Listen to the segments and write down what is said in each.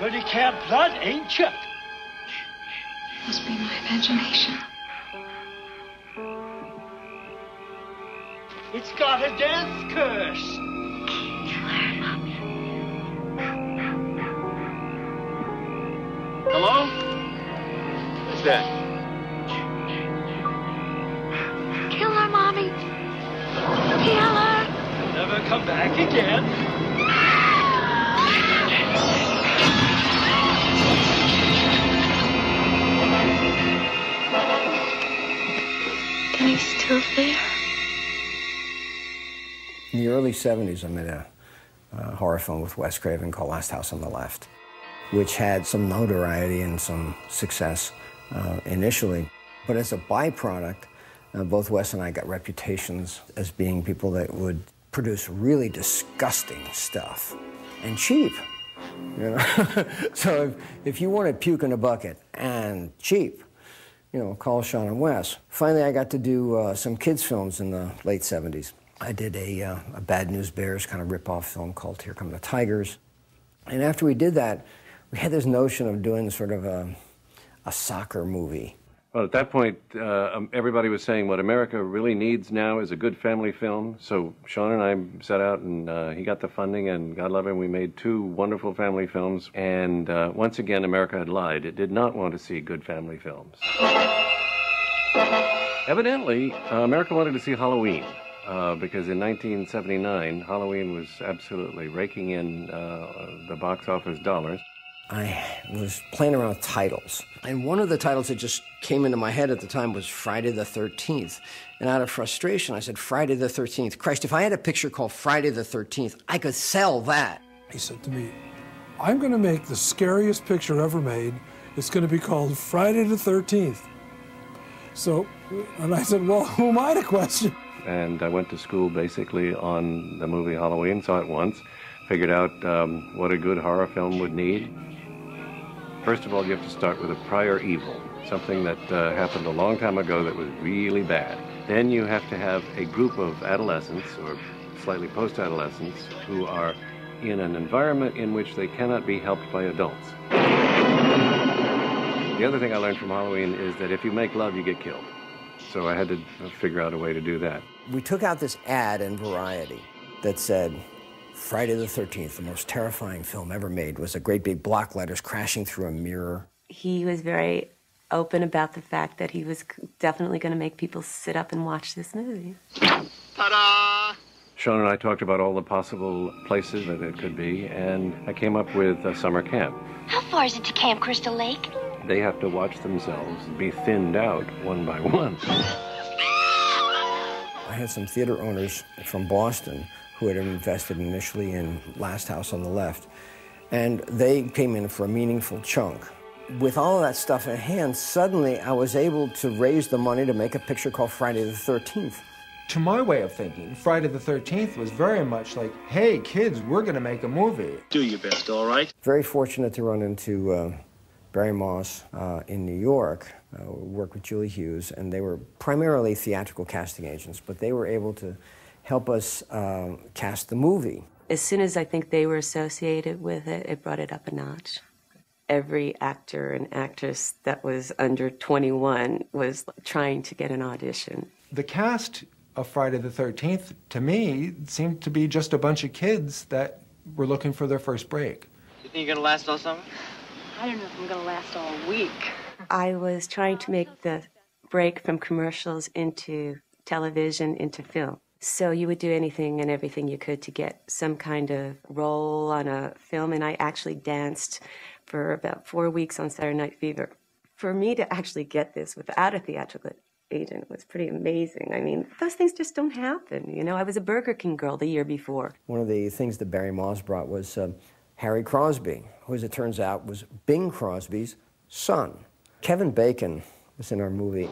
Good at Camp Blood, ain't you? Must be my imagination. It's got a death curse. Hello? Who's that? Kill her, Mommy. Kill her. You'll never come back again. And he's still there. In the early 70s, I made a horror film with Wes Craven called Last House on the Left, which had some notoriety and some success initially. But as a byproduct, both Wes and I got reputations as being people that would produce really disgusting stuff and cheap. You know? So if you wanted puke in a bucket and cheap, you know, call Sean and Wes. Finally, I got to do some kids' films in the late 70s. I did a Bad News Bears kind of rip-off film called Here Come the Tigers. And after we did that, we had this notion of doing sort of a soccer movie. Well, at that point, everybody was saying what America really needs now is a good family film. So Sean and I set out, and he got the funding, and God love him, we made 2 wonderful family films. And once again, America had lied. It did not want to see good family films. Evidently, America wanted to see Halloween. Because in 1979, Halloween was absolutely raking in the box office dollars. I was playing around with titles, and one of the titles that just came into my head at the time was Friday the 13th. And out of frustration, I said, Friday the 13th. Christ, if I had a picture called Friday the 13th, I could sell that. He said to me, I'm going to make the scariest picture ever made. It's going to be called Friday the 13th. So, and I said, well, who am I to question? And I went to school basically on the movie Halloween, saw it once, figured out what a good horror film would need. First of all, you have to start with a prior evil, something that happened a long time ago that was really bad. Then you have to have a group of adolescents, or slightly post-adolescents, who are in an environment in which they cannot be helped by adults. The other thing I learned from Halloween is that if you make love, you get killed. So I had to figure out a way to do that. We took out this ad in Variety that said, Friday the 13th, the most terrifying film ever made, was a great big block letters crashing through a mirror. He was very open about the fact that he was definitely going to make people sit up and watch this movie. Ta-da! Sean and I talked about all the possible places that it could be, and I came up with a summer camp. How far is it to Camp Crystal Lake? They have to watch themselves be thinned out one by one. I had some theater owners from Boston who had invested initially in Last House on the Left, and they came in for a meaningful chunk. With all of that stuff in hand, suddenly I was able to raise the money to make a picture called Friday the 13th. To my way of thinking, Friday the 13th was very much like, hey, kids, we're going to make a movie. Do your best, all right? Very fortunate to run into Barry Moss in New York, worked with Julie Hughes, and they were primarily theatrical casting agents, but they were able to help us cast the movie. As soon as I think they were associated with it, it brought it up a notch. Every actor and actress that was under 21 was trying to get an audition. The cast of Friday the 13th, to me, seemed to be just a bunch of kids that were looking for their first break. You think you're gonna last all summer? I don't know if I'm gonna last all week. I was trying to make the break from commercials into television, into film. So you would do anything and everything you could to get some kind of role on a film, and I actually danced for about 4 weeks on Saturday Night Fever. For me to actually get this without a theatrical agent was pretty amazing. I mean, those things just don't happen. You know, I was a Burger King girl the year before. One of the things that Barry Moss brought was Harry Crosby, who, as it turns out, was Bing Crosby's son. Kevin Bacon was in our movie.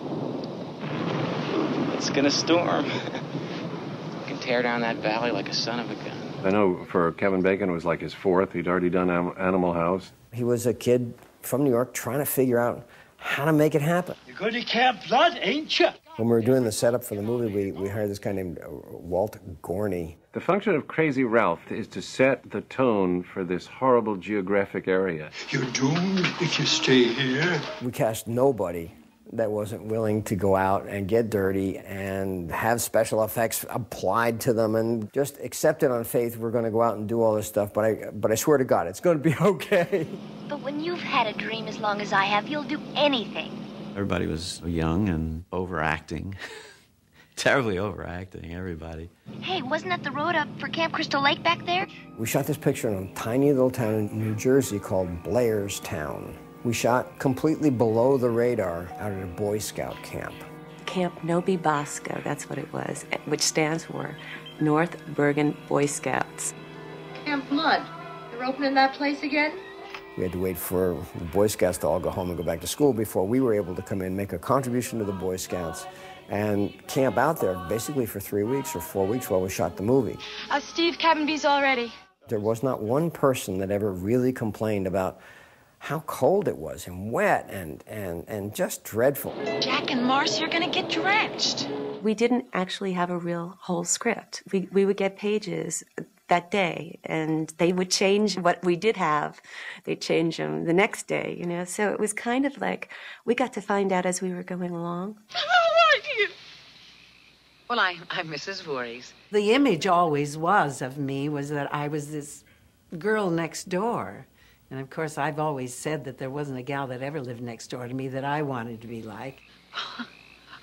It's gonna storm. You can tear down that valley like a son of a gun. I know for Kevin Bacon, it was like his 4th. He'd already done Animal House. He was a kid from New York trying to figure out how to make it happen. You're going to Camp Blood, ain't you? When we were doing the setup for the movie, we hired this guy named Walt Gorney. The function of Crazy Ralph is to set the tone for this horrible geographic area. You're doomed if you stay here. We cast nobody that wasn't willing to go out and get dirty and have special effects applied to them and just accept it on faith we're going to go out and do all this stuff, but I swear to God, it's going to be okay. But when you've had a dream as long as I have, you'll do anything. Everybody was young and overacting. Terribly overacting, everybody. Hey, wasn't that the road up for Camp Crystal Lake back there? We shot this picture in a tiny little town in New Jersey called Blairstown. We shot completely below the radar out at a Boy Scout camp. Camp Nobi Bosco, that's what it was, which stands for North Bergen Boy Scouts. Camp Mud. They're opening that place again? We had to wait for the Boy Scouts to all go home and go back to school before we were able to come in, make a contribution to the Boy Scouts, and camp out there basically for 3 weeks or 4 weeks while we shot the movie. Steve, cabin B's all ready. There was not one person that ever really complained about how cold it was and wet and just dreadful. Jack and Marcy are gonna get drenched. We didn't actually have a real whole script. We would get pages that day, and they would change what we did have. They'd change them the next day, you know. So it was kind of like we got to find out as we were going along. Well, I'm Mrs. Voorhees. The image always was of me was that I was this girl next door. And of course, I've always said that there wasn't a gal that ever lived next door to me that I wanted to be like.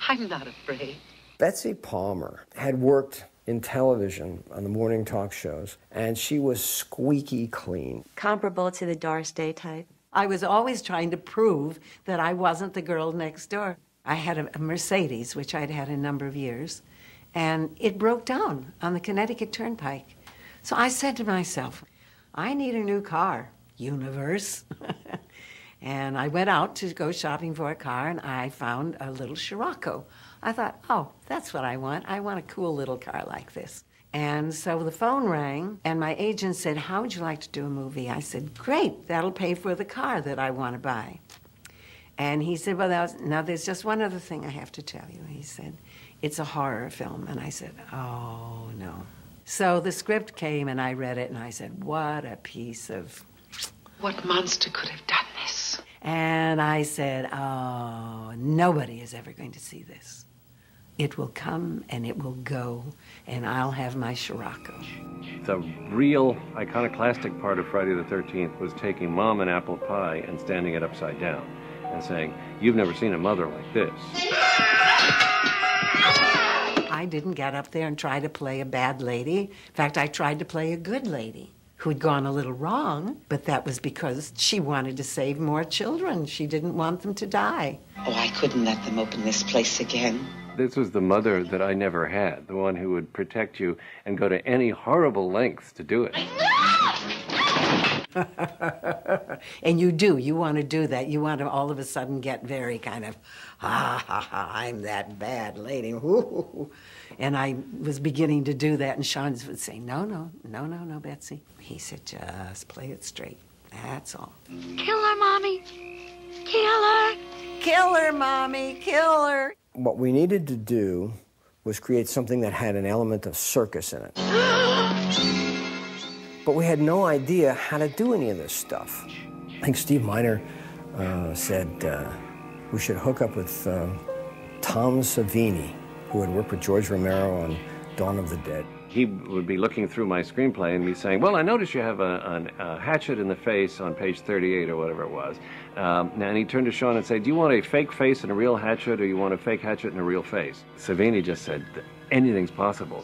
I'm not afraid. Betsy Palmer had worked in television on the morning talk shows, and she was squeaky clean. Comparable to the Doris Day type. I was always trying to prove that I wasn't the girl next door. I had a Mercedes, which I'd had a number of years, and it broke down on the Connecticut Turnpike. So I said to myself, I need a new car, universe. And I went out to go shopping for a car, and I found a little Scirocco. I thought, oh, that's what I want. I want a cool little car like this. And so the phone rang, and my agent said, how would you like to do a movie? I said, great, that'll pay for the car that I want to buy. And he said, well, now there's just one other thing I have to tell you. He said, it's a horror film. And I said, oh, no. So the script came, and I read it, and I said, what a piece of... What monster could have done this? And I said, oh, nobody is ever going to see this. It will come and it will go, and I'll have my Scirocco. The real iconoclastic part of Friday the 13th was taking Mom and apple pie and standing it upside down and saying, you've never seen a mother like this. I didn't get up there and try to play a bad lady. In fact, I tried to play a good lady who'd gone a little wrong, but that was because she wanted to save more children. She didn't want them to die. Oh, I couldn't let them open this place again. This was the mother that I never had, the one who would protect you and go to any horrible lengths to do it. And you do. You want to do that. You want to all of a sudden get very kind of, I'm that bad lady. Ooh. And I was beginning to do that, and Sean would say, no, Betsy. He said, just play it straight. That's all. Kill her, Mommy. Kill her. Kill her, Mommy. Kill her. What we needed to do was create something that had an element of circus in it. But we had no idea how to do any of this stuff. I think Steve Miner said we should hook up with Tom Savini, who had worked with George Romero on Dawn of the Dead. He would be looking through my screenplay and be saying, well, I noticed you have a hatchet in the face on page 38 or whatever it was. And he turned to Sean and said, do you want a fake face and a real hatchet, or you want a fake hatchet and a real face? Savini just said, anything's possible.